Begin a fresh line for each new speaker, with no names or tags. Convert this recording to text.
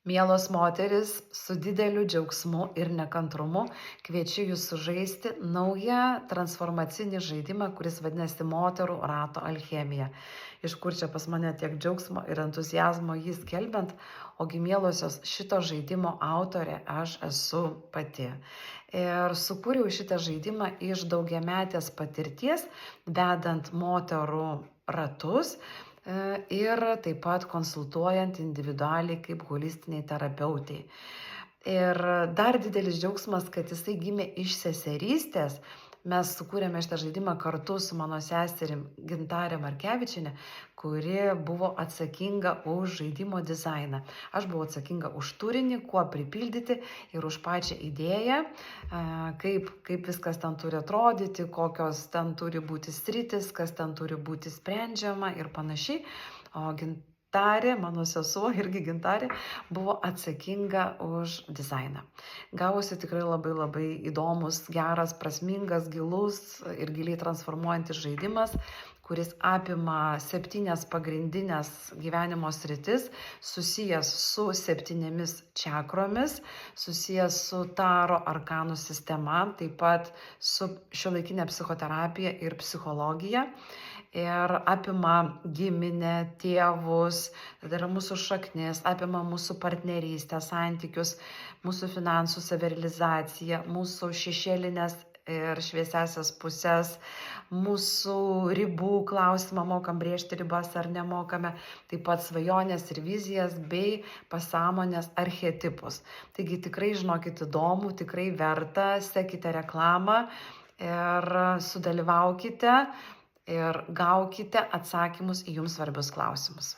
Mielos moterys, su dideliu džiaugsmu ir nekantrumu kviečiu jūs sužaisti naują transformacinį žaidimą, kuris vadinasi Moterų rato alchemija. Iš kur čia pas mane tiek džiaugsmo ir entuzijazmo jį skelbiant, ogi mielosios šito žaidimo autorė aš esu pati. Ir sukūriau šitą žaidimą iš daugiametės patirties, vedant moterų ratus ir taip pat konsultuojant individualiai kaip holistiniai terapeutai. Ir dar didelis džiaugsmas, kad jisai gimė iš seserystės. Mes sukūrėme šitą žaidimą kartu su mano seserim Gintarė Markevičienė, kuri buvo atsakinga už žaidimo dizainą. Aš buvau atsakinga už turinį, kuo pripildyti ir už pačią idėją, kaip viskas ten turi atrodyti, kokios ten turi būti sritis, kas ten turi būti sprendžiama ir panašiai. O Gintarė, mano sesuo irgi Gintarė, buvo atsakinga už dizainą. Gavosi tikrai labai įdomus, geras, prasmingas, gilus ir giliai transformuojantis žaidimas, kuris apima 7 pagrindinės gyvenimo sritis, susijęs su 7 čakromis, susijęs su taro arkanų sistema, taip pat su šiuolaikinė psichoterapija ir psichologija. Ir apima giminę, tėvus, tai yra mūsų šaknis, apima mūsų partnerystę, santykius, mūsų finansų savirealizaciją, mūsų šešėlinės ir šviesiasias pusės, mūsų ribų klausimą, mokam brėžti ribas ar nemokame, taip pat svajonės ir vizijas bei pasąmonės archetipus. Taigi tikrai žinokit įdomu, tikrai verta, sekite reklamą ir sudalyvaukite ir gaukite atsakymus į jums svarbius klausimus.